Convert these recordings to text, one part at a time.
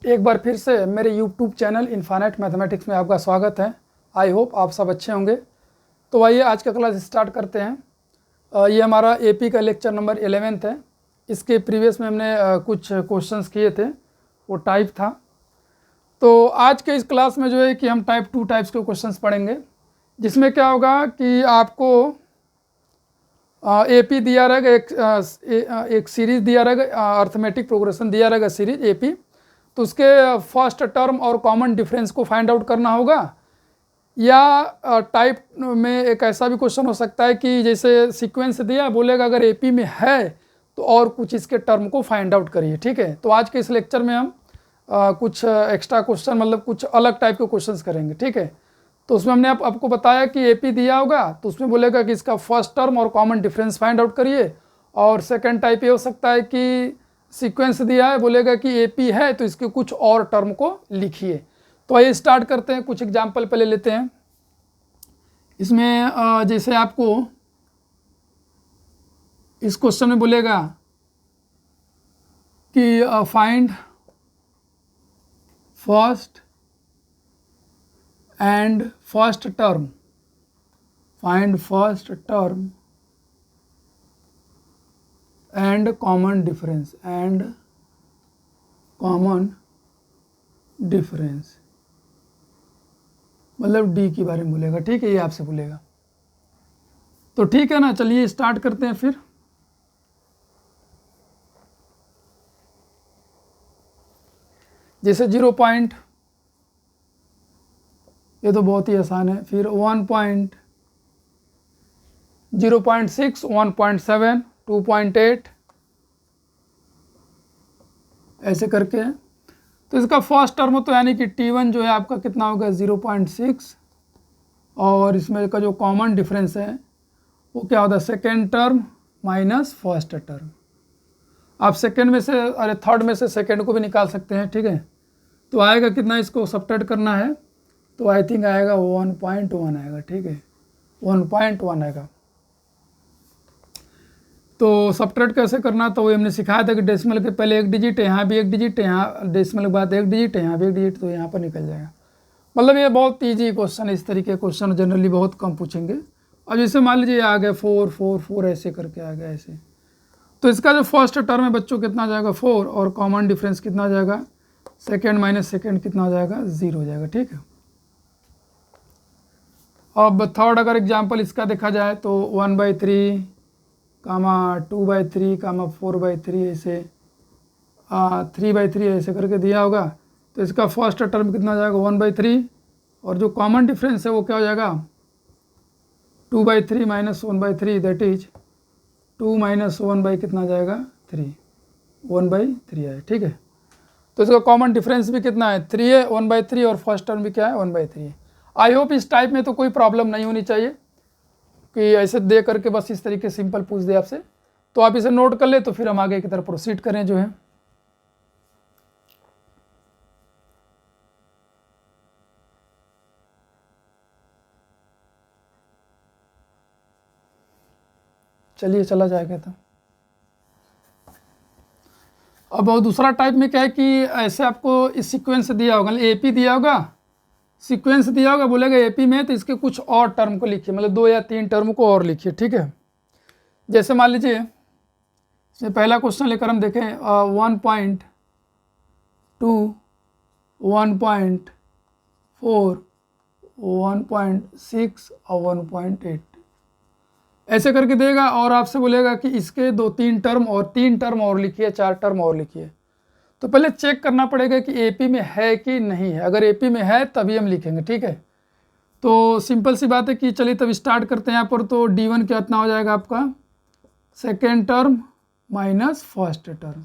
एक बार फिर से मेरे यूट्यूब चैनल इनफाइनाइट मैथमेटिक्स में आपका स्वागत है। आई होप आप सब अच्छे होंगे। तो आइए आज का क्लास स्टार्ट करते हैं। ये हमारा एपी का लेक्चर नंबर 11 है। इसके प्रीवियस में हमने कुछ क्वेश्चंस किए थे, वो टाइप था। तो आज के इस क्लास में जो है कि हम टाइप 2 टाइप्स के क्वेश्चंस पढ़ेंगे, जिसमें क्या होगा कि आपको एपी दिया रहेगा, एक सीरीज़ दिया रहेगा, अर्थमेटिक प्रोग्रेशन दिया रहेगा सीरीज एपी। तो उसके फर्स्ट टर्म और कॉमन डिफरेंस को फाइंड आउट करना होगा। या टाइप में एक ऐसा भी क्वेश्चन हो सकता है कि जैसे सीक्वेंस दिया, बोलेगा अगर एपी में है तो और कुछ इसके टर्म को फाइंड आउट करिए। ठीक है, तो आज के इस लेक्चर में हम कुछ एक्स्ट्रा क्वेश्चन, मतलब कुछ अलग टाइप के क्वेश्चंस करेंगे। ठीक है, तो उसमें हमने आपको बताया कि एपी दिया होगा तो उसमें बोलेगा कि इसका फर्स्ट टर्म और कॉमन डिफरेंस फाइंड आउट करिए। और सेकेंड टाइप ये हो सकता है कि सीक्वेंस दिया है, बोलेगा कि एपी है तो इसके कुछ और टर्म को लिखिए। तो आइए स्टार्ट करते हैं, कुछ एग्जाम्पल पहले लेते हैं। इसमें जैसे आपको इस क्वेश्चन में बोलेगा कि find first and first term, find first term and common difference, and common difference, मतलब डी के बारे में बोलेगा। ठीक है, ये आपसे बोलेगा। तो ठीक है ना, चलिए स्टार्ट करते हैं फिर। जैसे 0 पॉइंट, ये तो बहुत ही आसान है। फिर 1 पॉइंट, 0.6, 1.7, 2.8, ऐसे करके। तो इसका फर्स्ट टर्म तो यानी कि T1 जो है आपका कितना होगा 0.6, और इसमें का जो कॉमन डिफरेंस है वो क्या होता है second term minus first term. आप सेकेंड में से, अरे थर्ड में से सेकेंड को भी निकाल सकते हैं। ठीक है, तो आएगा कितना, इसको सब्ट्रैक्ट करना है तो आई थिंक आएगा 1.1 आएगा। ठीक है, 1.1 आएगा। तो सब्ट्रैक्ट कैसे करना, तो वो हमने सिखाया था कि डेसिमल के पहले एक डिजिट है, यहाँ भी एक डिजिट है, यहाँ डेसिमल के बाद एक डिजिट है, यहाँ भी एक डिजिट, तो यहाँ पर निकल जाएगा। मतलब ये बहुत ईजी क्वेश्चन है। इस तरीके के क्वेश्चन जनरली बहुत कम पूछेंगे। अब जैसे मान लीजिए आ गया 4 4 4, ऐसे करके आ गया ऐसे। तो इसका जो फर्स्ट टर्म है बच्चों कितना जाएगा 4, और कॉमन डिफरेंस कितना जाएगा सेकेंड माइनस सेकेंड कितना जाएगा 0 हो जाएगा। ठीक है, अब थर्ड अगर एग्जाम्पल इसका देखा जाए तो 1/3, 2/3, 4/3, ऐसे 3/3 ऐसे करके दिया होगा। तो इसका फर्स्ट टर्म कितना जाएगा 1/3, और जो कॉमन डिफरेंस है वो क्या हो जाएगा 2/3 माइनस 1/3, दैट इज 2 माइनस 1 कितना जाएगा 3, 1/3 है। ठीक है, तो इसका कॉमन डिफरेंस भी कितना है 3 है, 1/3, और फर्स्ट टर्म भी क्या है 1/3 है। आई होप इस टाइप में तो कोई प्रॉब्लम नहीं होनी चाहिए कि ऐसे दे करके बस इस तरीके सिंपल पूछ दे आपसे। तो आप इसे नोट कर ले, तो फिर हम आगे की तरफ प्रोसीड करें जो है। चलिए चला जाएगा। तो अब दूसरा टाइप में क्या है कि ऐसे आपको इस सीक्वेंस दिया होगा, एपी दिया होगा, सीक्वेंस दिया होगा, बोलेगा एपी में तो इसके कुछ और टर्म को लिखिए, मतलब 2 या 3 टर्म को और लिखिए। ठीक है, जैसे मान लीजिए इसमें पहला क्वेश्चन लेकर हम देखें 1.2, 1.4, 1.6 और 1.8 ऐसे करके देगा, और आपसे बोलेगा कि इसके 2-3 टर्म और 3 टर्म और लिखिए, 4 टर्म और लिखिए। तो पहले चेक करना पड़ेगा कि एपी में है कि नहीं है। अगर एपी में है तभी हम लिखेंगे। ठीक है, तो सिंपल सी बात है कि चलिए तब स्टार्ट करते हैं यहाँ पर। तो D1 कितना हो जाएगा आपका second term minus first term,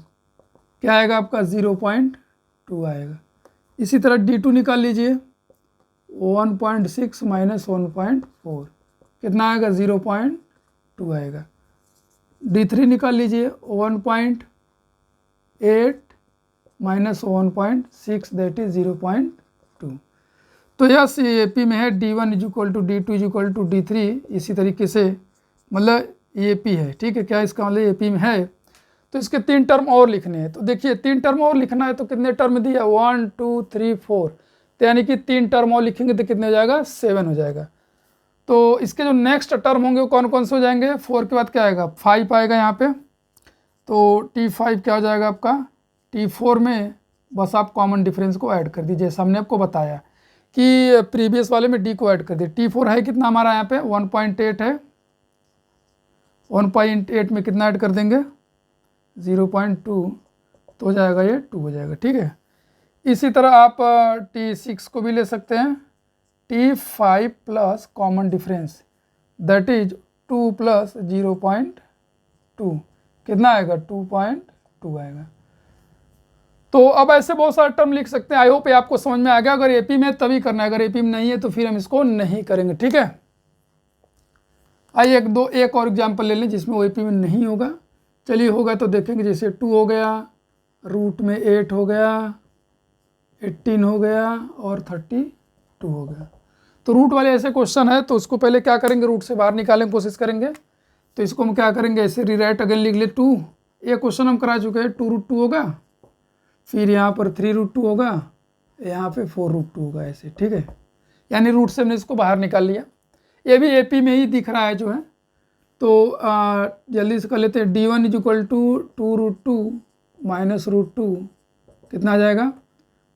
क्या आएगा आपका 0.2 आएगा। इसी तरह D2 निकाल लीजिए, 1.6 माइनस 1.4 कितना आएगा 0.2 आएगा। D3 निकाल लीजिए, 1.8 माइनस 1.6, दैट इज 0.2। तो यस ये एपी में है। D1 equal to D2 equal to D3, इसी तरीके से मतलब एपी है। ठीक है, क्या इसका मतलब एपी में है। तो इसके 3 टर्म और लिखने हैं। तो देखिए 3 टर्म और लिखना है तो कितने टर्म दिया, 1 2 3 4, तो यानी कि 3 टर्म और लिखेंगे तो कितने हो जाएगा, 7 हो जाएगा। तो इसके जो नेक्स्ट टर्म होंगे वो कौन कौन से हो जाएंगे, 4 के बाद क्या आएगा, 5 आएगा यहाँ पे। तो T5 क्या हो जाएगा आपका, T4 में बस आप कॉमन डिफरेंस को ऐड कर दीजिए, जैसे हमने आपको बताया कि प्रीवियस वाले में D को ऐड कर दिए। T4 है कितना हमारा यहाँ पे 1.8 है, 1.8 में कितना ऐड कर देंगे 0.2, तो हो जाएगा ये 2 हो जाएगा, ठीक है। इसी तरह आप T6 को भी ले सकते हैं, T5 plus common difference that is 2 plus 0.2 कितना आएगा 2.2 आएगा। तो अब ऐसे बहुत सारे टर्म लिख सकते हैं। आई होप ये आपको समझ में आ गया। अगर एपी में तभी करना है, अगर एपी में नहीं है तो फिर हम इसको नहीं करेंगे, ठीक है। आइए एक और एग्जाम्पल ले लें जिसमें वो एपी में नहीं होगा। चलिए होगा तो देखेंगे, जैसे 2 हो गया, रूट में 8 हो गया, 18 हो गया और 32 हो गया। तो रूट वाले ऐसे क्वेश्चन है तो उसको पहले क्या करेंगे, रूट से बाहर निकालने की कोशिश करेंगे। तो इसको हम क्या करेंगे, ऐसे रीराइट अगेन लिख ले 2। ये क्वेश्चन हम करा चुके हैं, 2√2 होगा, फिर यहाँ पर 3√2 होगा, यहाँ पे 4√2 होगा, ऐसे, ठीक है। यानी रूट से हमने इसको बाहर निकाल लिया। ये भी एपी में ही दिख रहा है जो है। तो जल्दी से कर लेते हैं, D1 = 2√2 माइनस √2 कितना आ जाएगा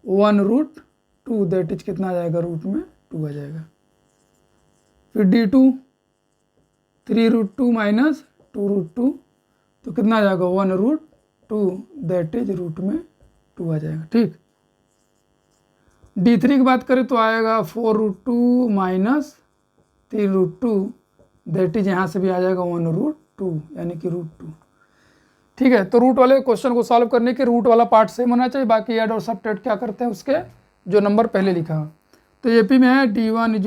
1√2, दैट इज कितना आ जाएगा रूट में 2 आ जाएगा। फिर D2 3√2 माइनस 2√2 तो कितना आ जाएगा 1√2, दैट इज रूट में 2 आ जाएगा, ठीक। D3 की बात करें तो आएगा 4√2 माइनस 3√2, दैट इज यहाँ से भी आ जाएगा 1√2 यानी कि √2, ठीक है। तो रूट वाले क्वेश्चन को सॉल्व करने के रूट वाला पार्ट सेम होना चाहिए, बाकी ऐड और सब्ट्रैक्ट क्या करते हैं उसके जो नंबर पहले लिखा हो। तो एपी में है D1 =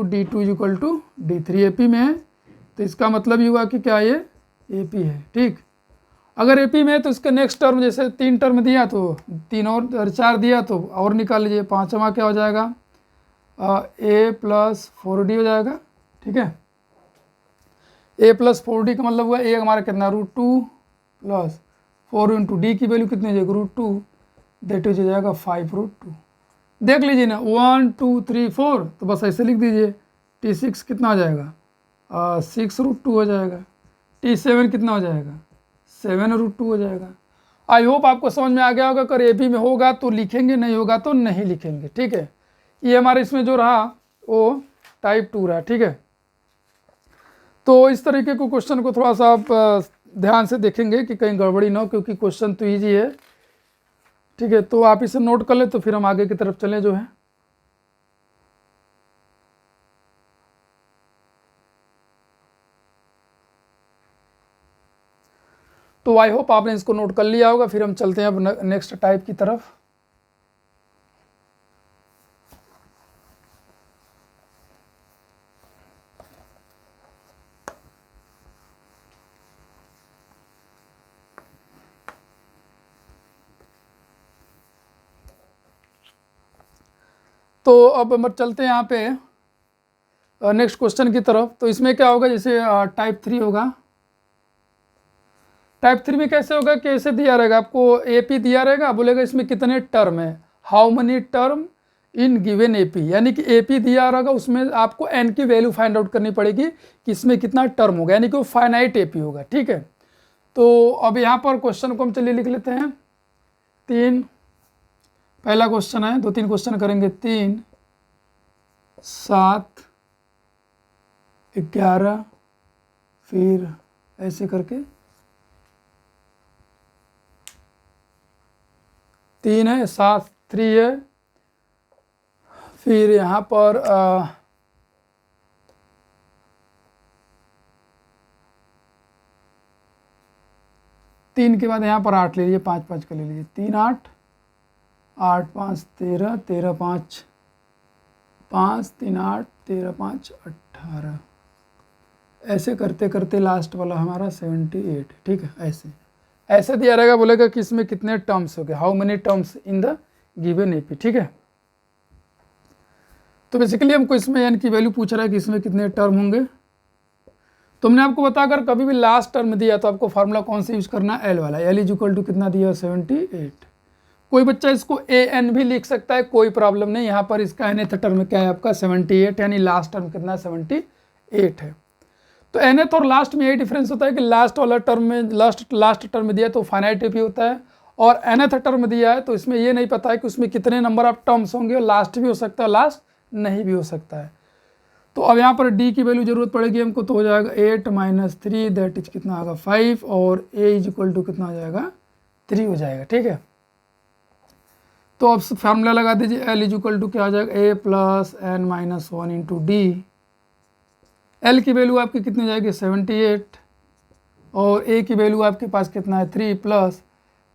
D2 = D3 एपी में है, तो इसका मतलब ये हुआ कि क्या ये एपी है, ठीक। अगर एपी में है तो इसके नेक्स्ट टर्म, जैसे 3 टर्म दिया तो 3 और 4 दिया तो और निकाल लीजिए। 5वां क्या हो जाएगा A + 4D हो जाएगा, ठीक है। A + 4D का मतलब हुआ A हमारा कितना √2 प्लस 4 × D की वैल्यू कितनी हो जाएगी √2, दैट हो जाएगा 5√2। देख लीजिए ना 1 2 3 4, तो बस ऐसे लिख दीजिए। T6 कितना हो जाएगा 6√2 हो जाएगा। T7 कितना हो जाएगा 7√2 हो जाएगा। आई होप आपको समझ में आ गया होगा। अगर एपी में होगा तो लिखेंगे, नहीं होगा तो नहीं लिखेंगे, ठीक है। ये हमारे इसमें जो रहा वो टाइप 2 रहा, ठीक है। तो इस तरीके को क्वेश्चन को थोड़ा सा आप ध्यान से देखेंगे कि कहीं गड़बड़ी ना हो, क्योंकि क्वेश्चन तो ईजी है, ठीक है। तो आप इसे नोट कर ले तो फिर हम आगे की तरफ चलें जो है। तो आई होप आपने इसको नोट कर लिया होगा। फिर हम चलते हैं अब नेक्स्ट टाइप की तरफ। तो अब हम चलते हैं यहाँ पे नेक्स्ट क्वेश्चन की तरफ। तो इसमें क्या होगा, जैसे टाइप 3 होगा। टाइप 3 में कैसे होगा कि ऐसे दिया रहेगा आपको, एपी दिया रहेगा, बोलेगा इसमें कितने टर्म है, how many term in given AP, यानी कि एपी दिया रहेगा उसमें आपको एन की वैल्यू फाइंड आउट करनी पड़ेगी कि इसमें कितना टर्म होगा, यानी कि वो फाइनाइट एपी होगा, ठीक है। तो अब यहाँ पर क्वेश्चन को हम चलिए लिख लेते हैं। 3 पहला क्वेश्चन है, 2-3 क्वेश्चन करेंगे। 3 7 11 फिर ऐसे करके 3 है, 7 3 है, फिर यहाँ पर 3 के बाद यहाँ पर 8 ले लीजिए, 5 5 का ले लीजिए। 3 8 8 5 13 13 5 5 3 8 13 5 18, ऐसे करते करते लास्ट वाला हमारा 78, ठीक है। ऐसे दिया रहेगा, बोलेगा कि इसमें कितने टर्म्स हो गए, how many terms in the given AP, ठीक है। तो बेसिकली हमको इसमें एन की वैल्यू पूछ रहा है कि इसमें कितने टर्म होंगे। तुमने आपको बता अगर कभी भी लास्ट टर्म दिया तो आपको फार्मूला कौन सा यूज करना है, एल वाला। एल इज इक्वल टू कितना दिया, 78। कोई बच्चा इसको ए एन भी लिख सकता है, कोई प्रॉब्लम नहीं। यहाँ पर इसका nth टर्म क्या है आपका 78, यानी लास्ट टर्म कितना है 78 है। तो nth और लास्ट में यही डिफरेंस होता है कि लास्ट वाला टर्म में लास्ट टर्म दिया तो फाइनाइट भी होता है, और nth टर्म दिया है तो इसमें ये नहीं पता है कि उसमें कितने नंबर ऑफ टर्म्स होंगे, और लास्ट भी हो सकता है, लास्ट नहीं भी हो सकता है। तो अब यहाँ पर d की वैल्यू जरूरत पड़ेगी हमको, तो हो जाएगा 8 - 3 दैट इज कितना होगा 5, और a इज इक्वल टू कितना हो जाएगा 3 हो जाएगा। ठीक है, तो अब फार्मूला लगा दीजिए, l इज इक्वल टू क्या हो जाएगा a plus n minus 1 into D. l की वैल्यू आपकी कितनी जाएगी 78, और a की वैल्यू आपके पास कितना है 3 plus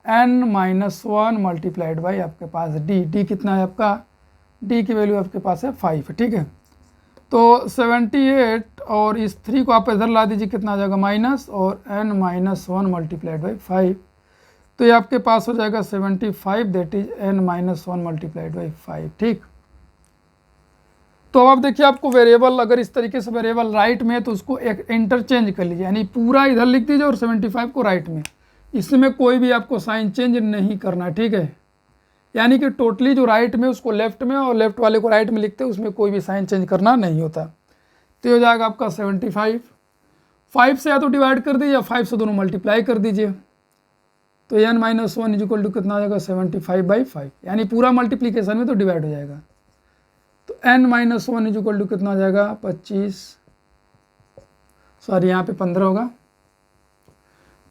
n minus 1 multiplied by आपके पास d कितना है आपका, d की वैल्यू आपके पास है 5। ठीक है, तो 78 और इस 3 को आप इधर ला दीजिए, कितना आ जाएगा माइनस, और n माइनस 1 मल्टीप्लाइड बाई 5, तो ये आपके पास हो जाएगा 75 that is n minus 1 multiplied by 5। ठीक, तो अब आप देखिए आपको वेरिएबल अगर इस तरीके से वेरिएबल राइट में है तो उसको एक इंटरचेंज कर लीजिए, यानी पूरा इधर लिख दीजिए और 75 को राइट में, इसमें कोई भी आपको साइन चेंज नहीं करना। ठीक है, यानी कि टोटली जो राइट में उसको लेफ्ट में और लेफ्ट वाले को राइट में लिखते हैं, उसमें कोई भी साइन चेंज करना नहीं होता। तो हो जाएगा आपका 75, 5 से या तो डिवाइड कर दीजिए या 5 से दोनों मल्टीप्लाई कर दीजिए, तो n minus 1 is equal to कितना आ जाएगा 75/5, यानी पूरा मल्टीप्लीकेशन में तो डिवाइड हो जाएगा। तो n minus 1 is equal to कितना आ जाएगा 25, सॉरी यहाँ पे 15 होगा,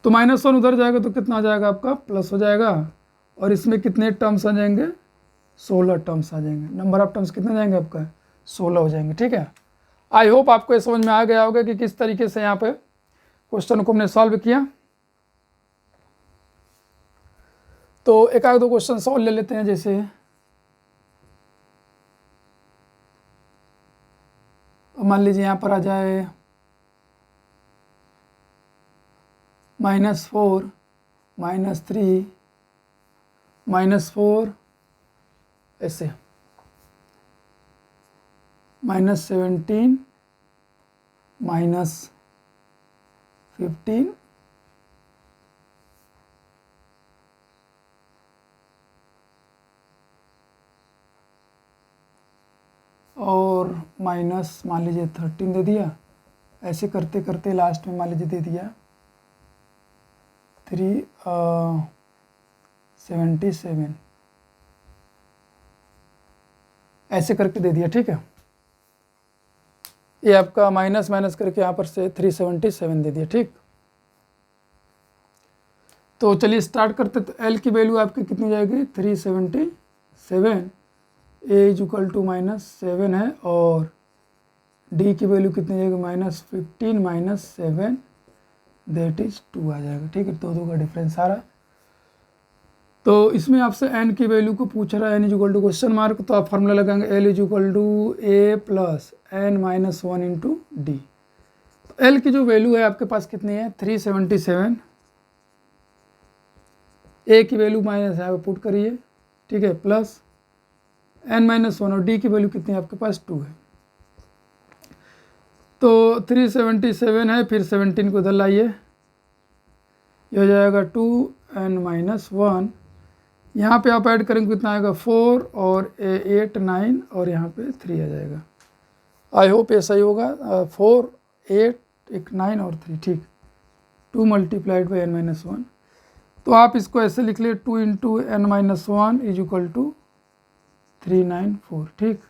तो -1 उधर जाएगा तो कितना आ जाएगा आपका प्लस हो जाएगा, और इसमें कितने टर्म्स आ जाएंगे 16 टर्म्स आ जाएंगे। नंबर ऑफ टर्म्स कितने जाएंगे आपका 16 हो जाएंगे। ठीक है, आई होप आपको ये समझ में आ गया होगा कि किस तरीके से यहाँ पे क्वेश्चन को हमने सॉल्व किया। तो एक आध दो क्वेश्चन सॉल्व ले लेते हैं, जैसे मान लीजिए यहाँ पर आ जाए -4 -3 -4 ऐसे -17 -15 और माइनस मान लीजिए 13 दे दिया। ऐसे करते करते लास्ट में मान लीजिए दे दिया 377 ऐसे करके दे दिया। ठीक है, ये आपका माइनस माइनस करके यहाँ पर से 377 दे दिया। ठीक, तो चलिए स्टार्ट करते। तो एल की वैल्यू आपकी कितनी जाएगी 377, ए इज इक्वल टू -7 है, और डी की वैल्यू कितनी जाएगी -15 -7 दैट इज 2 आ जाएगा। ठीक है, तो दो का डिफरेंस आ रहा है। तो इसमें आपसे एन की वैल्यू को पूछ रहा है, N is equal to question mark, तो आप फार्मूला लगाएंगे L is equal to A plus N minus 1 into D. तो एल की जो वैल्यू है आपके पास कितनी है 377, ए की वैल्यू माइनस यहाँ पे पुट करिए। ठीक है, प्लस n माइनस 1, और डी की वैल्यू कितनी है आपके पास 2 है। तो 377 है, फिर 17 को इधर लाइए, ये हो जाएगा 2n माइनस 1, यहाँ पे आप ऐड करेंगे कितना आएगा 4 और 8 9 और यहाँ पे 3 आ जाएगा। आई होप ऐसा ही होगा, 4 8 1 9 और 3। ठीक, 2 मल्टीप्लाइड बाई n माइनस 1, तो आप इसको ऐसे लिख लिए 2 into n minus 1 is equal to 394। ठीक,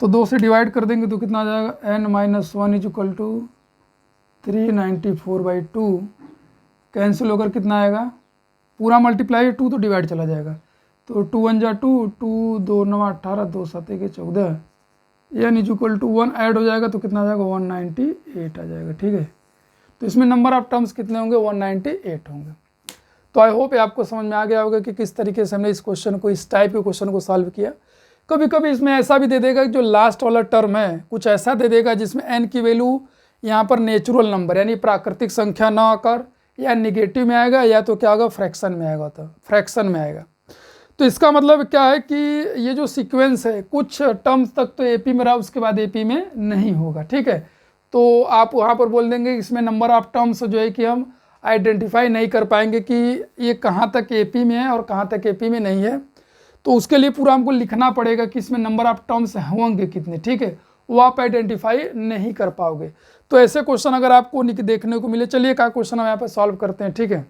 तो 2 से डिवाइड कर देंगे तो कितना आ जाएगा n minus 1 is equal to 394/2, cancel होकर कितना आएगा, पूरा मल्टीप्लाई 2 तो डिवाइड चला जाएगा, तो 2 1 जा 2, 2 2 9 18, 2 7 1 14, n is equal to 1 add हो जाएगा तो कितना आ जाएगा 198 आ जाएगा। ठीक है, तो इसमें नंबर ऑफ टर्म्स कितने होंगे 198 होंगे। तो आई होप आपको समझ में आ गया होगा कि किस तरीके से हमने इस क्वेश्चन को, इस टाइप के क्वेश्चन को सॉल्व किया। कभी कभी इसमें ऐसा भी दे देगा कि जो लास्ट वाला टर्म है कुछ ऐसा दे देगा जिसमें n की वैल्यू यहाँ पर नेचुरल नंबर यानी प्राकृतिक संख्या ना आकर या निगेटिव में आएगा, या तो क्या होगा फ्रैक्शन में आएगा, तो फ्रैक्शन में आएगा। तो इसका मतलब क्या है कि ये जो सीक्वेंस है कुछ टर्म्स तक तो एपी में रहा, उसके बाद एपी में नहीं होगा, ठीक है। तो आप वहाँ पर बोल देंगे इसमें नंबर ऑफ टर्म्स जो है कि हम आइडेंटिफाई नहीं कर पाएंगे कि ये कहाँ तक एपी में है और कहाँ तक एपी में नहीं है। तो उसके लिए पूरा हमको लिखना पड़ेगा कि इसमें नंबर ऑफ टर्म्स होंगे कितने, ठीक है, वो आप आइडेंटिफाई नहीं कर पाओगे। तो ऐसे क्वेश्चन अगर आपको देखने को मिले, चलिए का क्वेश्चन हम यहाँ पर सॉल्व करते हैं, ठीक है।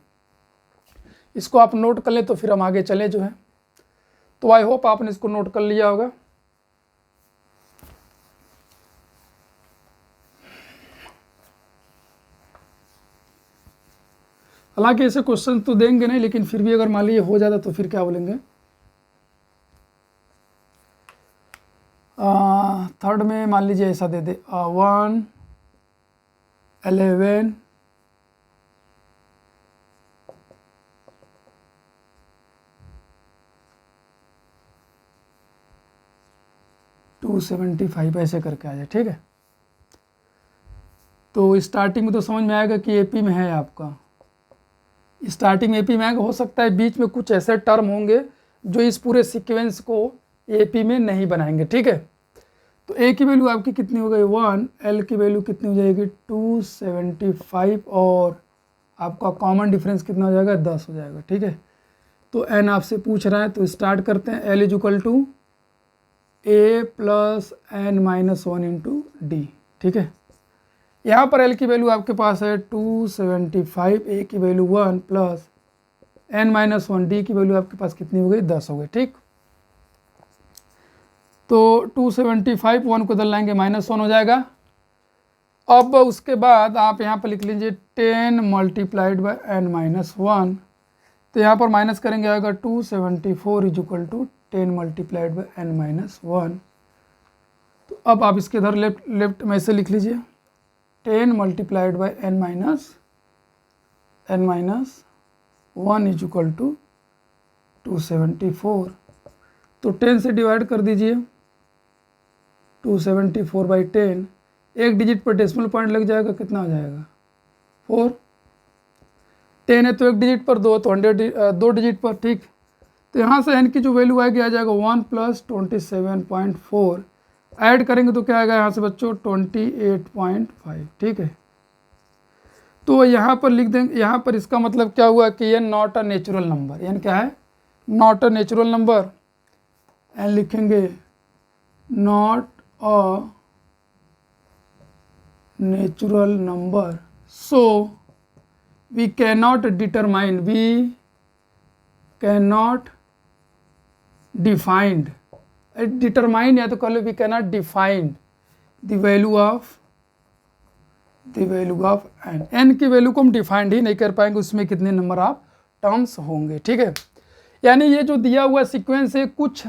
इसको आप नोट कर लें तो फिर हम आगे चले जो है। तो आई होप आपने इसको नोट कर लिया होगा। हालांकि ऐसे क्वेश्चन तो देंगे नहीं, लेकिन फिर भी अगर मान लीजिए हो जाता तो फिर क्या बोलेंगे। थर्ड में मान लीजिए ऐसा दे दे 1 11 275 ऐसे करके आ जाए, ठीक है। तो स्टार्टिंग में तो समझ में आएगा कि एपी में है आपका, स्टार्टिंग में एपी में आएगा। हो सकता है बीच में कुछ ऐसे टर्म होंगे जो इस पूरे सीक्वेंस को एपी में नहीं बनाएंगे, ठीक है। तो ए की वैल्यू आपकी कितनी हो गई 1, एल की वैल्यू कितनी हो जाएगी 275 और आपका कॉमन डिफरेंस कितना हो जाएगा 10 हो जाएगा, ठीक है। तो एन आपसे पूछ रहा है तो स्टार्ट करते हैं। L is equal to A plus N minus 1 into D, ठीक है। यहाँ पर एल की वैल्यू आपके पास है 275, ए की value 1 plus N minus 1, D की वैल्यू आपके पास कितनी हो गई 10 हो गई, ठीक। तो 275 1 को इधर लाएंगे -1 हो जाएगा। अब उसके बाद आप यहाँ पर लिख लीजिए 10 मल्टीप्लाइड बाय एन माइनस 1, तो यहाँ पर माइनस करेंगे आएगा 274 is equal to 10 multiplied by N minus 1। तो अब आप इसके इधर लेफ्ट में से लिख लीजिए 10 multiplied by N minus 1 is equal to 274। तो 10 से डिवाइड कर दीजिए 274 बाई 10, एक डिजिट पर डेसिमल पॉइंट लग जाएगा, कितना हो जाएगा 4। 10 है तो एक डिजिट पर, 2 तो 2 डिजिट पर, ठीक। तो यहाँ से एन की जो वैल्यू आएगी आ जाएगा 1 प्लस 27.4, ऐड करेंगे तो क्या आएगा यहाँ से बच्चों 28.5, ठीक है। तो यहाँ पर लिख देंगे, यहाँ पर इसका मतलब क्या हुआ कि ये नॉट अ नेचुरल नंबर, यानी क्या है not a natural number, and लिखेंगे not a natural number, so we cannot determine, we cannot defined, determine या तो कह लो we cannot defined the value of N, N की वैल्यू को हम डिफाइंड ही नहीं कर पाएंगे, उसमें कितने नंबर ऑफ टर्म्स होंगे, ठीक है। यानी ये जो दिया हुआ सीक्वेंस है कुछ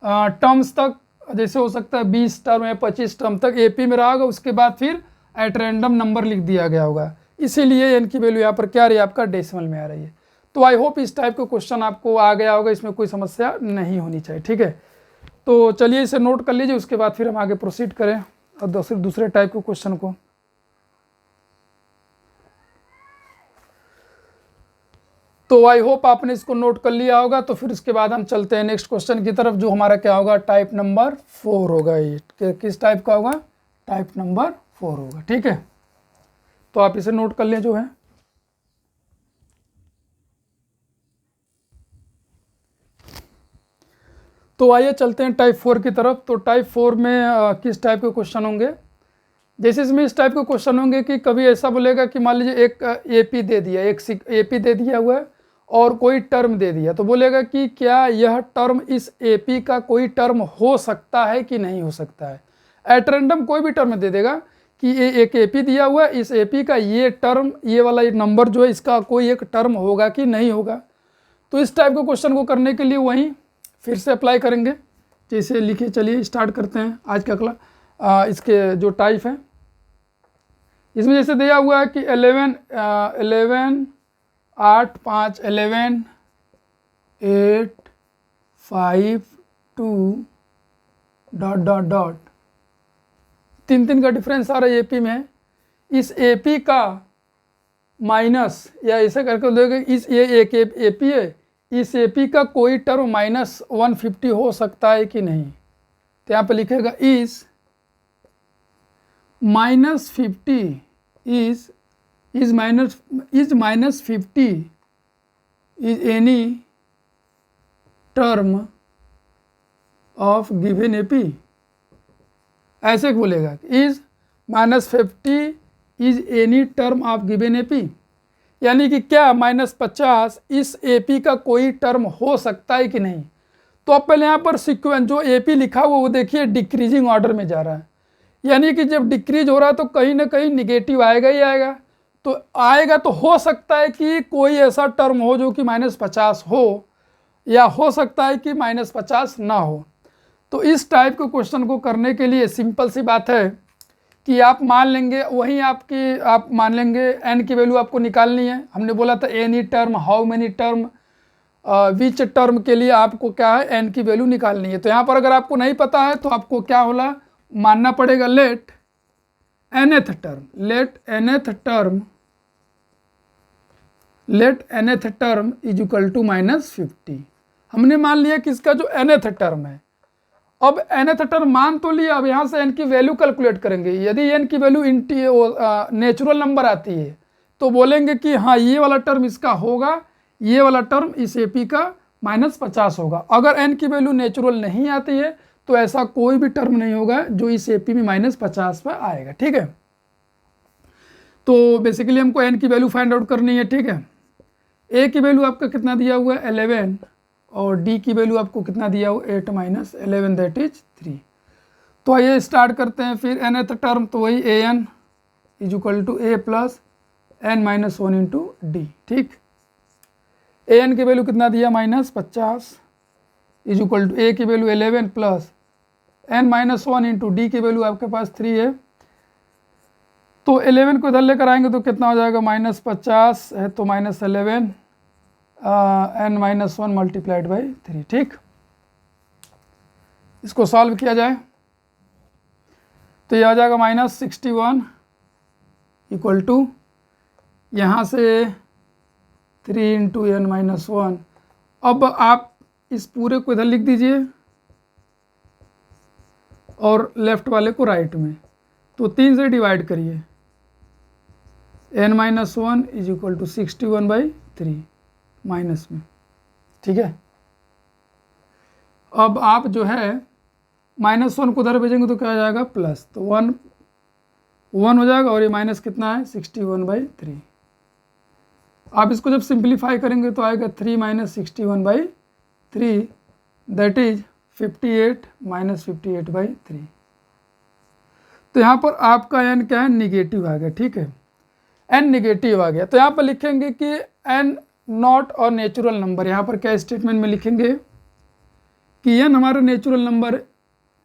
टर्म्स तक, जैसे हो सकता है 20 टर्म या 25 टर्म तक एपी में रहा होगा, उसके बाद फिर एट रैंडम नंबर लिख दिया गया होगा, इसीलिए एन की वैल्यू यहाँ पर क्या आ रही है आपका डेसिमल में आ रही है। तो आई होप इस टाइप का क्वेश्चन आपको आ गया होगा, इसमें कोई समस्या नहीं होनी चाहिए, ठीक है। तो चलिए इसे नोट कर लीजिए, उसके बाद फिर हम आगे प्रोसीड करें और दूसरे टाइप के क्वेश्चन को। तो आई होप आपने इसको नोट कर लिया होगा। तो फिर उसके बाद हम चलते हैं नेक्स्ट क्वेश्चन की तरफ, जो हमारा क्या होगा टाइप नंबर 4 होगा। ये किस टाइप का होगा, टाइप नंबर 4 होगा, ठीक है। तो आप इसे नोट कर लें जो है। तो आइए चलते हैं टाइप 4 की तरफ। तो टाइप 4 में किस टाइप के क्वेश्चन होंगे, जैसे इसमें इस टाइप के क्वेश्चन होंगे कि कभी ऐसा बोलेगा कि मान लीजिए एक एपी दे दिया, एक एपी दे दिया हुआ है और कोई टर्म दे दिया, तो बोलेगा कि क्या यह टर्म इस एपी का कोई टर्म हो सकता है कि नहीं हो सकता है। एट रैंडम कोई भी टर्म दे देगा कि ये एक एपी दिया हुआ है, इस एपी का ये टर्म, ये वाला नंबर जो है इसका कोई एक टर्म होगा कि नहीं होगा। तो इस टाइप के क्वेश्चन को करने के लिए वहीं फिर से अप्लाई करेंगे, जैसे लिखिए। चलिए स्टार्ट करते हैं आज का अगला इसके जो टाइप है। इसमें जैसे दिया हुआ है कि 11 8 5 11 8 5 2 डॉट डॉट डॉट 3 का डिफरेंस आ रहा है एपी में। इस एपी का माइनस या ऐसे करके देगा, इस ये एक एपी है, इस एपी का कोई टर्म -150 हो सकता है कि नहीं। तो यहाँ पे लिखेगा is -50 is -50 is any term of given AP. ऐसे बोलेगा is -50 is any term of given AP, यानी कि क्या -50 इस एपी का कोई टर्म हो सकता है कि नहीं। तो अब पहले यहाँ पर सीक्वेंस जो एपी लिखा हुआ वो देखिए डिक्रीजिंग ऑर्डर में जा रहा है, यानी कि जब डिक्रीज हो रहा है तो कहीं ना कहीं निगेटिव आएगा ही आएगा। तो आएगा तो हो सकता है कि कोई ऐसा टर्म हो जो कि -50 हो, या हो सकता है कि -50 ना हो। तो इस टाइप के क्वेश्चन को करने के लिए सिंपल सी बात है कि आप मान लेंगे वहीं आप मान लेंगे एन की वैल्यू आपको निकालनी है। हमने बोला था any term, how many term, which term के लिए आपको क्या है एन की वैल्यू निकालनी है। तो यहाँ पर अगर आपको नहीं पता है तो आपको क्या होला मानना पड़ेगा let nth term is equal to -50। हमने मान लिया कि इसका जो nth टर्म है, अब nth टर्म मान तो लिया, अब यहाँ से n की वैल्यू कैलकुलेट करेंगे। यदि n की वैल्यू नेचुरल नंबर आती है तो बोलेंगे कि हाँ ये वाला टर्म इसका होगा, ये वाला टर्म इस एपी का -50 होगा। अगर n की वैल्यू नेचुरल नहीं आती है तो ऐसा कोई भी टर्म नहीं होगा जो इस एपी में -50 पर आएगा। ठीक है, तो बेसिकली हमको n की वैल्यू फाइंड आउट करनी है। ठीक है, a की वैल्यू आपका कितना दिया हुआ है 11, और d की वैल्यू आपको कितना दिया हुआ 8 - 11 दैट इज 3। तो आइए स्टार्ट करते हैं फिर nth टर्म, तो वही an is equal to a plus n-1 into D. ठीक, an की वैल्यू कितना दिया -50 इज इक्वल टू a की value 11 plus n-1 into D की वैल्यू आपके पास 3 है। तो 11 को इधर लेकर आएंगे तो कितना हो जाएगा -50 है तो -11 n-1 मल्टीप्लाइड बाई 3। ठीक, इसको सॉल्व किया जाए तो यह आ जाएगा -61 इक्वल टू यहाँ से 3 इंटू n-1। अब आप इस पूरे को इधर लिख दीजिए और लेफ्ट वाले को राइट में, तो 3 से डिवाइड करिए, n-1 is equal to 61/3 minus में। ठीक है, अब आप जो है -1 को उधर भेजेंगे तो क्या हो जाएगा प्लस, तो 1 हो जाएगा, और ये माइनस कितना है 61/3। आप इसको जब सिंप्लीफाई करेंगे तो आएगा 3 - 61/3 दैट इज 58 - 58/3। तो यहाँ पर आपका n क्या है निगेटिव आ गया। ठीक है, n निगेटिव आ गया, तो यहाँ पर लिखेंगे कि n नॉट और नेचुरल नंबर। यहाँ पर क्या स्टेटमेंट में लिखेंगे कि n हमारा नेचुरल नंबर,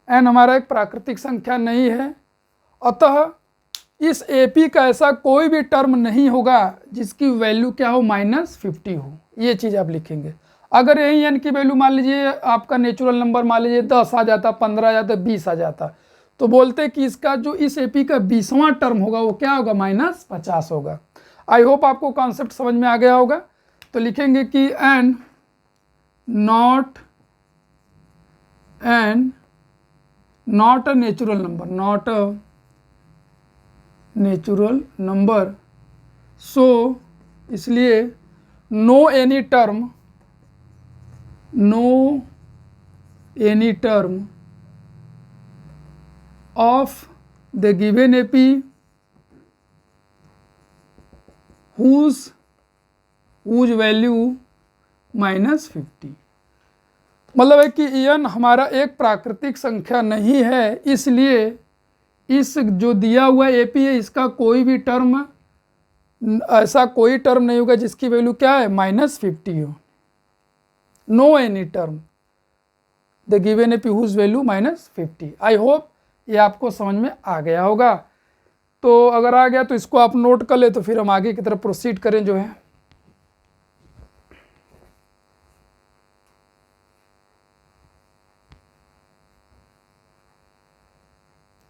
n हमारा एक प्राकृतिक संख्या नहीं है, अतः इस AP का ऐसा कोई भी टर्म नहीं होगा जिसकी वैल्यू क्या हो -50 हो। ये चीज़ आप लिखेंगे। अगर यही n की वैल्यू मान लीजिए आपका नेचुरल नंबर मान लीजिए 10 आ जाता, 15 आ जाता, 20 आ जाता, तो बोलते कि इसका जो इस AP का 20वां टर्म होगा वो क्या होगा -50 होगा। आई होप आपको कॉन्सेप्ट समझ में आ गया होगा। तो लिखेंगे कि n not a natural number, so इसलिए no any term of the given AP whose value -50। मतलब है कि n हमारा एक प्राकृतिक संख्या नहीं है, इसलिए इस जो दिया हुआ AP है इसका कोई भी टर्म, ऐसा कोई टर्म नहीं होगा जिसकी वैल्यू क्या है -50 हो। No any term the given AP whose value -50। I hope ये आपको समझ में आ गया होगा। तो अगर आ गया तो इसको आप नोट कर ले, तो फिर हम आगे की तरफ प्रोसीड करें जो है।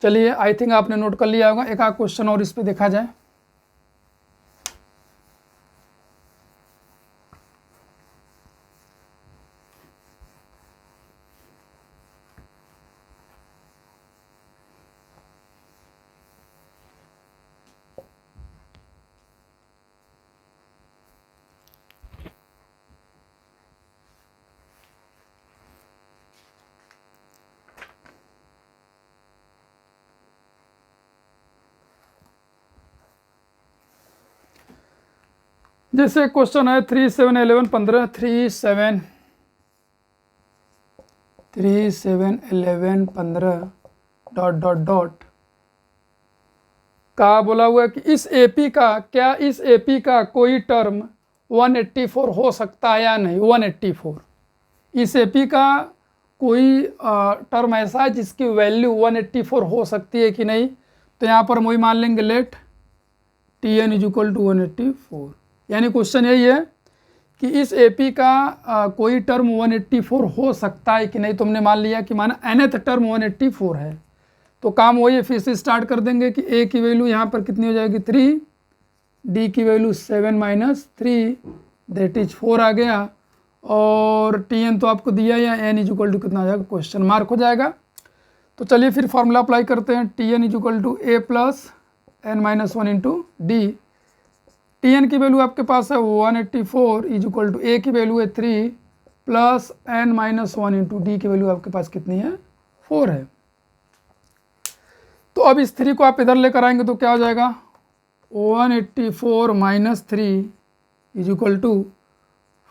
चलिए, आई थिंक आपने नोट कर लिया होगा। एक आध क्वेश्चन और इस पे देखा जाए। जैसे क्वेश्चन है 3 7 11 15 3 7 11 15 डॉट डॉट डॉट का बोला हुआ है कि इस एपी का, क्या इस एपी का कोई टर्म 184 हो सकता है या नहीं। 184, इस एपी का कोई टर्म ऐसा है जिसकी वैल्यू 184 हो सकती है कि नहीं। तो यहाँ पर हम वही मान लेंगे let T N is equal to 184, यानी क्वेश्चन यही है कि इस एपी का कोई टर्म 184 हो सकता है कि नहीं। तुमने मान लिया कि माना nth टर्म 184 है, तो काम वही है, फिर से स्टार्ट कर देंगे कि a की वैल्यू यहाँ पर कितनी हो जाएगी 3, d की वैल्यू 7 माइनस 3 दैट इज 4 आ गया, और tn तो आपको दिया या n इज इक्वल टू कितना आ जाएगा, क्वेश्चन मार्क हो जाएगा। तो चलिए फिर फॉर्मूला अप्लाई करते हैं, tn is equal to a plus n minus 1 into D. tn की वैल्यू आपके पास है 184 इज इक्वल टू a की वैल्यू है 3 plus n minus 1 into D की वैल्यू आपके पास कितनी है 4 है। तो अब इस 3 को आप इधर लेकर आएंगे तो क्या हो जाएगा 184 minus 3 is equal to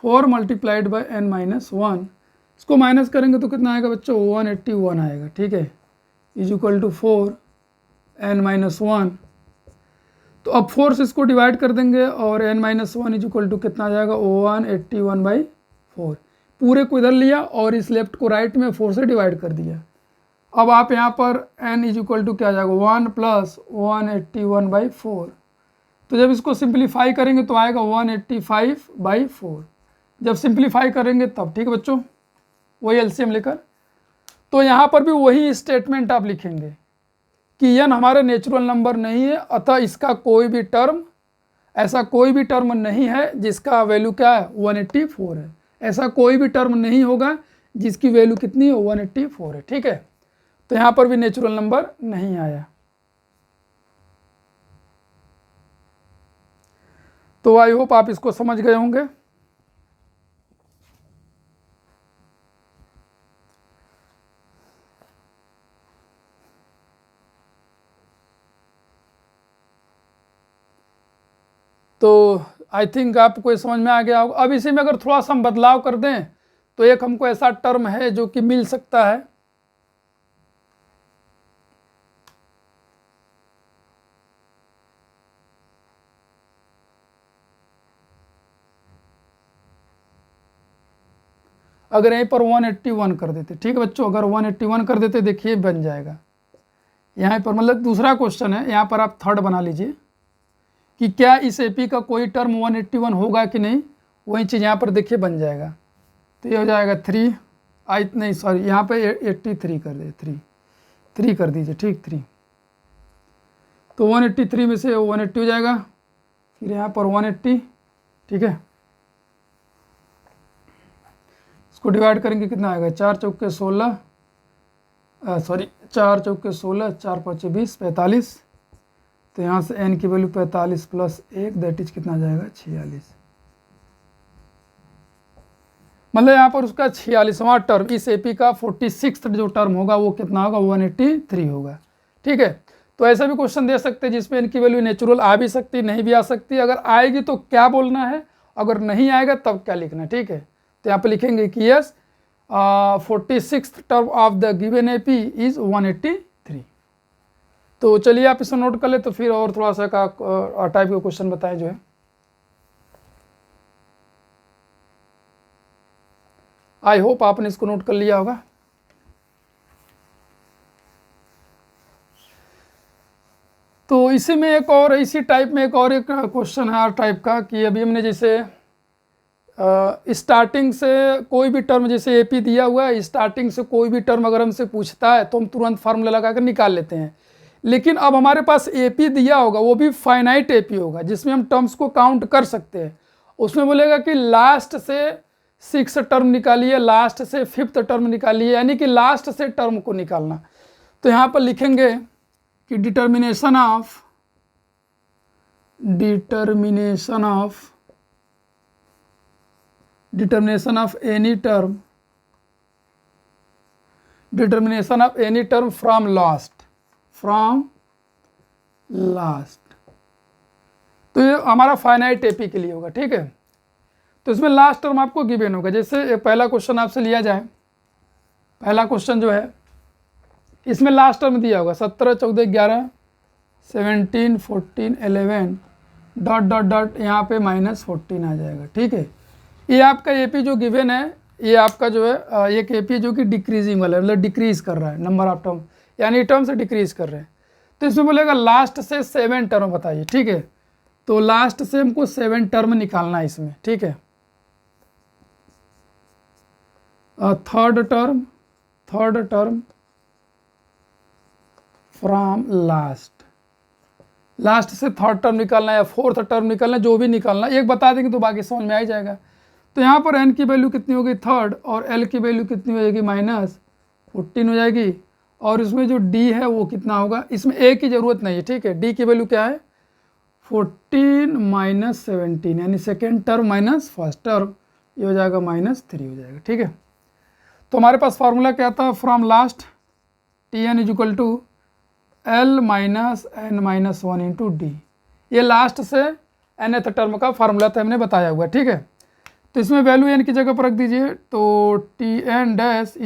4 multiplied by n minus 1। इसको माइनस करेंगे तो कितना आएगा बच्चों 181 आएगा, ठीक है, is equal to 4 n minus 1। तो अब 4 से इसको डिवाइड कर देंगे और n minus 1 is equal to कितना आ जाएगा 181 बाई 4। पूरे को इधर लिया और इस लेफ्ट को राइट में 4 से डिवाइड कर दिया। अब आप यहाँ पर n इज इक्वल टू क्या आ जाएगा 1 प्लस 181 बाई 4। तो जब इसको सिंप्लीफाई करेंगे तो आएगा 185 बाई 4। जब सिंप्लीफाई करेंगे तब, ठीक है बच्चों, वही एलसीएम लेकर। तो यहाँ पर भी वही स्टेटमेंट आप लिखेंगे कि n हमारा नेचुरल नंबर नहीं है, अतः इसका कोई भी टर्म, ऐसा कोई भी टर्म नहीं है जिसका वैल्यू क्या है 184 है। ऐसा कोई भी टर्म नहीं होगा जिसकी वैल्यू कितनी है 184 है, ठीक है। तो यहाँ पर भी नेचुरल नंबर नहीं आया। तो आई होप आप इसको समझ गए होंगे। तो आई थिंक आपको ये समझ में आ गया होगा। अब इसी में अगर थोड़ा सा हम बदलाव कर दें तो एक हमको ऐसा टर्म है जो कि मिल सकता है, अगर यहीं पर 181 कर देते, ठीक है बच्चों, अगर 181 कर देते देखिए बन जाएगा। यहाँ पर मतलब दूसरा क्वेश्चन है, यहाँ पर आप थर्ड बना लीजिए कि क्या इस एपी का कोई टर्म 181 होगा कि नहीं। वही चीज़ यहाँ पर देखिए बन जाएगा। तो ये हो जाएगा 3 नहीं सॉरी, यहाँ पे 83 कर दे, 3 कर दीजिए, ठीक 3। तो 183 में से 180 हो जाएगा, फिर यहाँ पर 180, ठीक है। इसको डिवाइड करेंगे कितना आएगा 4 चौके 16, सॉरी 4 चौके 16, 4 5 20, 45। तो यहाँ से n की वैल्यू 45 प्लस 1 दैट इज कितना आ जाएगा 46। मतलब यहाँ पर उसका 46वां टर्म, इस एपी का 46th जो टर्म होगा वो कितना होगा 183 होगा, ठीक है। तो ऐसा भी क्वेश्चन दे सकते हैं जिसमें इनकी वैल्यू नेचुरल आ भी सकती, नहीं भी आ सकती। अगर आएगी तो क्या बोलना है, अगर नहीं आएगा तब क्या लिखना है, ठीक है। तो यहाँ पे लिखेंगे कि yes 46th term of the given AP is 183। तो चलिए आप इसे नोट कर ले, तो फिर और थोड़ा सा का टाइप का क्वेश्चन बताएं जो है। आई होप आपने इसको नोट कर लिया होगा। तो इसी में एक और इसी टाइप में एक और एक क्वेश्चन है हर टाइप का कि अभी हमने जैसे स्टार्टिंग से कोई भी टर्म, जैसे एपी दिया हुआ है, स्टार्टिंग से कोई भी टर्म अगर हमसे पूछता है तो हम तुरंत फार्मूला लगा कर निकाल लेते हैं। लेकिन अब हमारे पास एपी दिया होगा, वो भी फाइनाइट एपी होगा जिसमें हम टर्म्स को काउंट कर सकते हैं। उसमें बोलेगा कि लास्ट से 6 टर्म निकालिए, लास्ट से 5th टर्म निकालिए, यानी कि लास्ट से टर्म को निकालना। तो यहाँ पर लिखेंगे कि determination of any term from last. तो तो ये हमारा फाइनाइट एपी के लिए होगा, ठीक है। तो इसमें लास्ट टर्म आपको गिवन होगा। जैसे पहला क्वेश्चन आपसे लिया जाए, पहला क्वेश्चन जो है इसमें लास्ट टर्म दिया होगा 17, 14, 11, 17, 14, 11 डॉट डॉट डॉट, यहाँ पे -14 आ जाएगा, ठीक है। ये आपका एपी जो गिवन है, ये आपका जो है एक एपी जो कि डिक्रीजिंग वाला है, मतलब डिक्रीज कर रहा है नंबर ऑफ टर्म, यानी टर्म से डिक्रीज कर रहे हैं। तो इसमें बोलेगा लास्ट से 7 टर्म बताइए, ठीक है। तो लास्ट से हमको 7 टर्म निकालना है इसमें, ठीक है। थर्ड टर्म फ्रॉम लास्ट से थर्ड टर्म निकालना है या फोर्थ टर्म निकालना है, जो भी निकालना है, एक बता देंगे तो बाकी समझ में आ ही जाएगा। तो यहाँ पर n की वैल्यू कितनी होगी थर्ड, और l की वैल्यू कितनी हो जाएगी -14 हो जाएगी, और इसमें जो d है वो कितना होगा, इसमें a की ज़रूरत नहीं है, ठीक है। d की वैल्यू क्या है 14 - 17, यानी second term minus first term, ये हो जाएगा -3 हो जाएगा, ठीक है। तो हमारे पास फार्मूला क्या था, from last Tn = L - n-1 into D. ये लास्ट से nth टर्म का फार्मूला था, हमने बताया हुआ, ठीक है। तो इसमें वैल्यू n की जगह पर रख दीजिए। तो Tn डैश =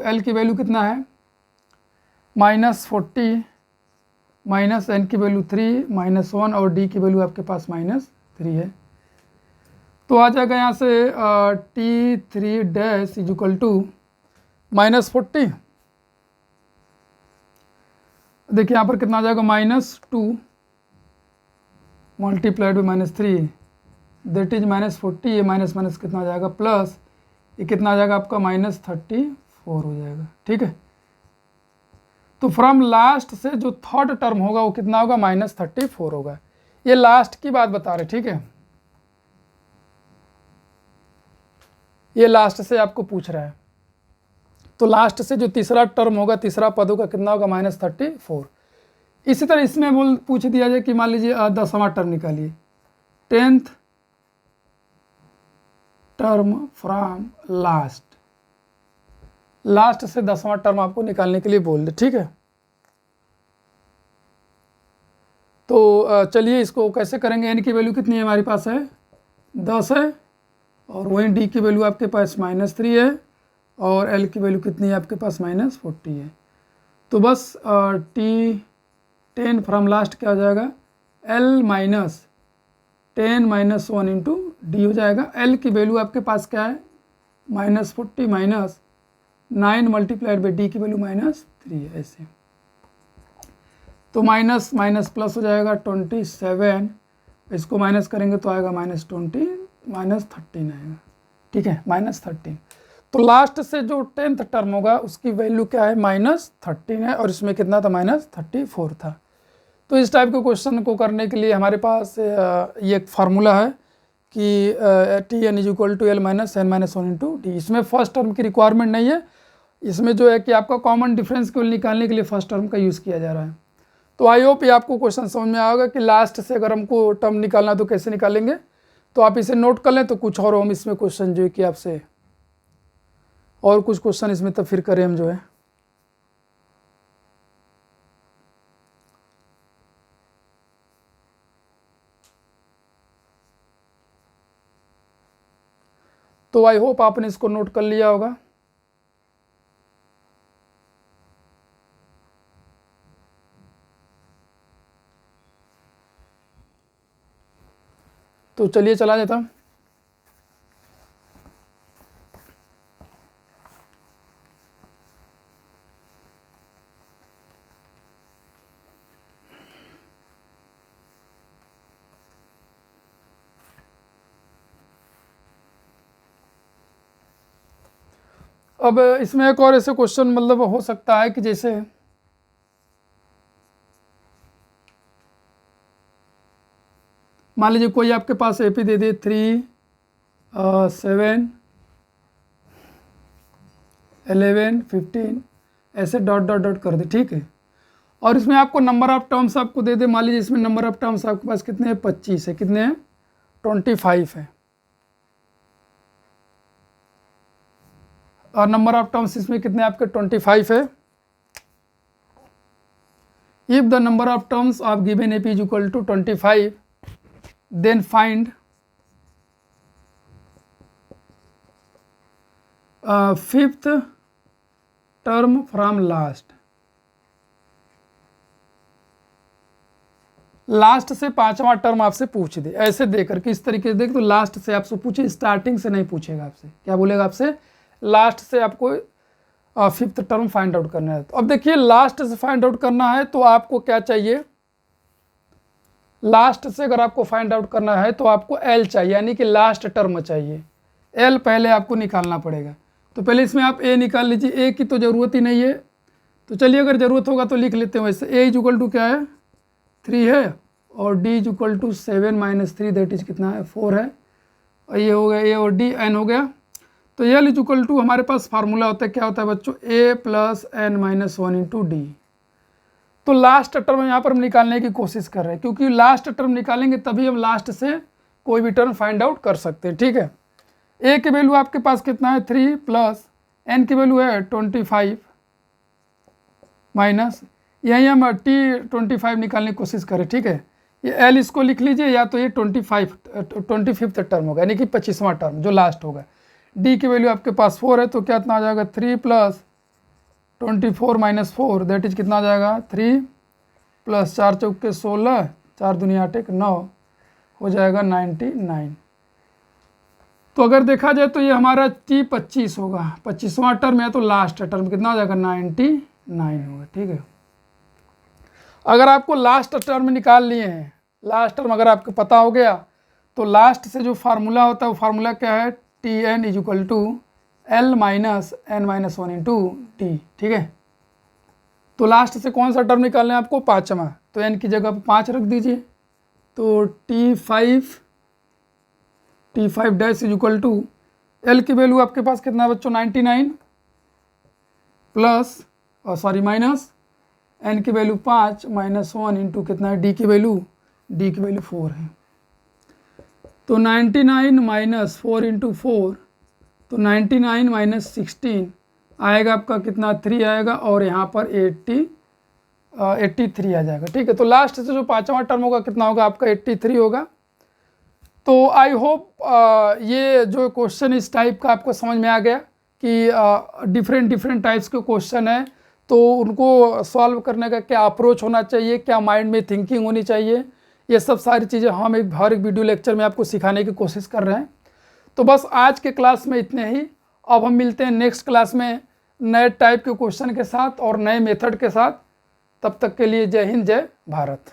L की वैल्यू कितना है -40, n की वैल्यू 3, -1, और d की वैल्यू आपके पास -3 है। तो आ जाएगा यहाँ से T3 डैश = -40, देखिए यहाँ पर कितना आ जाएगा -2 मल्टीप्लाइड बाई -3, दैट इज -40, ये माइनस कितना आ जाएगा प्लस, ये कितना आ जाएगा आपका -34 हो जाएगा, ठीक है। तो फ्रॉम लास्ट से जो थर्ड टर्म होगा वो कितना होगा -34 होगा। ये लास्ट की बात बता रहे, ठीक है। ये लास्ट से आपको पूछ रहा है, तो लास्ट से जो तीसरा टर्म होगा, तीसरा पद होगा, कितना होगा -34। इसी तरह इसमें पूछ दिया जाए कि मान लीजिए 10वां टर्म निकालिए, 10th टर्म फ्रॉम लास्ट से 10वां टर्म आपको निकालने के लिए बोल दे, ठीक है। तो चलिए इसको कैसे करेंगे। n की वैल्यू कितनी है हमारे पास है 10 है, और वहीं d की वैल्यू आपके पास -3 है, और l की वैल्यू कितनी है आपके पास -40 है। तो बस T10 फ्रॉम लास्ट क्या हो जाएगा L - 10 - 1 इंटू डी हो जाएगा। l की वैल्यू आपके पास क्या है -40 - 9 मल्टीप्लाइड बाई डी की वैल्यू -3 है, ऐसे। तो माइनस प्लस हो जाएगा 27, इसको माइनस करेंगे तो आएगा -13 आएगा, ठीक है, -13। तो लास्ट से जो 10th टर्म होगा उसकी वैल्यू क्या है -13 है, और इसमें कितना था -34 था। तो इस टाइप के क्वेश्चन को करने के लिए हमारे पास ये एक फार्मूला है कि Tn = L - n-1 into D. इसमें फर्स्ट टर्म की रिक्वायरमेंट नहीं है, इसमें जो है कि आपका कॉमन डिफरेंस केवल निकालने के लिए फर्स्ट टर्म का यूज़ किया जा रहा है। तो आई होप ये आपको क्वेश्चन समझ में आएगा कि लास्ट से अगर हमको टर्म निकालना तो कैसे निकालेंगे। तो आप इसे नोट कर लें, तो कुछ और हम इसमें क्वेश्चन जो है कि आपसे और कुछ क्वेश्चन इसमें तो फिर करें हम जो है। तो आई होप आपने इसको नोट कर लिया होगा। तो चलिए चला जाता हूँ। अब इसमें एक और ऐसे क्वेश्चन मतलब हो सकता है कि जैसे मान लीजिए कोई आपके पास एपी दे दे 3, 7, 11, 15 ऐसे डॉट डॉट डॉट कर दे, ठीक है। और इसमें आपको नंबर ऑफ टर्म्स आपको दे दे, मान लीजिए इसमें नंबर ऑफ टर्म्स आपके पास कितने हैं 25 है, कितने हैं 25 है, और नंबर ऑफ टर्म्स इसमें कितने आपके 25 है। If the number of terms of given AP = 25 then find fifth term from last से पांचवा टर्म आपसे पूछ दे, ऐसे देकर के इस तरीके से देख, तो लास्ट से आपसे पूछे, स्टार्टिंग से नहीं पूछेगा आपसे। क्या बोलेगा आपसे? लास्ट से आपको फिफ्थ टर्म फाइंड आउट करना है। तो अब देखिए लास्ट से फाइंड आउट करना है तो आपको क्या चाहिए? लास्ट से अगर आपको फाइंड आउट करना है तो आपको एल चाहिए, यानी कि लास्ट टर्म चाहिए। एल पहले आपको निकालना पड़ेगा। तो पहले इसमें आप ए निकाल लीजिए। ए की तो ज़रूरत ही नहीं है, तो चलिए अगर ज़रूरत होगा तो लिख लेते हैं। वैसे ए इज इक्वल टू क्या है? 3 है, और D is equal to 7 - 3 that is कितना है? 4 है। और ये हो गया ए और डी, एन हो गया। तो एल इज इक्वल टू हमारे पास फार्मूला होता है, क्या होता है बच्चों? A plus N minus 1 into D. तो लास्ट टर्म यहाँ पर हम निकालने की कोशिश कर रहे हैं, क्योंकि लास्ट टर्म निकालेंगे तभी हम लास्ट से कोई भी टर्म फाइंड आउट कर सकते हैं। ठीक है, ए की वैल्यू आपके पास कितना है? 3 प्लस एन की वैल्यू है 25 माइनस, यहीं हम टी 25 निकालने की कोशिश करें। ठीक है, ये एल इसको लिख लीजिए, या तो ये 25th टर्म होगा, यानी कि 25वां टर्म जो लास्ट होगा। डी की वैल्यू आपके पास 4 है, तो क्या इतना आ जाएगा? 3 प्लस 24 माइनस 4 दैट इज कितना आ जाएगा? 3 प्लस 4 चौके 16, 4 दूनी 8 1 9 हो जाएगा 99। तो अगर देखा जाए तो ये हमारा टी 25 होगा, 25वां टर्म है, तो लास्ट टर्म कितना हो जाएगा? 99 होगा। ठीक है, अगर आपको लास्ट टर्म निकाल लिए हैं, लास्ट टर्म अगर आपको पता हो गया, तो लास्ट से जो फार्मूला होता है वो फार्मूला क्या है? T N is equal to L minus N minus 1 into T. ठीक है, तो लास्ट से कौन सा टर्म निकालना है आपको? पाँचवा। तो एन की जगह पर 5 रख दीजिए। तो T5 dash is equal to L की वैल्यू आपके पास कितना है बच्चों? 99 प्लस माइनस एन की वैल्यू 5 माइनस 1 इंटू कितना है? डी की वैल्यू 4 है। तो 99 माइनस 4 इंटू 4, तो 99 माइनस 16 आएगा आपका कितना? 3 आएगा, और यहाँ पर 83 आ जाएगा। ठीक है, तो लास्ट से जो पाँचवा टर्म होगा कितना होगा? आपका 83 होगा। तो आई होप ये जो क्वेश्चन इस टाइप का आपको समझ में आ गया कि डिफरेंट टाइप्स के क्वेश्चन है, तो उनको सॉल्व करने का क्या अप्रोच होना चाहिए, क्या माइंड में थिंकिंग होनी चाहिए, ये सब सारी चीज़ें हम हर एक वीडियो लेक्चर में आपको सिखाने की कोशिश कर रहे हैं। तो बस आज के क्लास में इतने ही। अब हम मिलते हैं नेक्स्ट क्लास में नए टाइप के क्वेश्चन के साथ और नए मेथड के साथ। तब तक के लिए जय हिंद, जय भारत।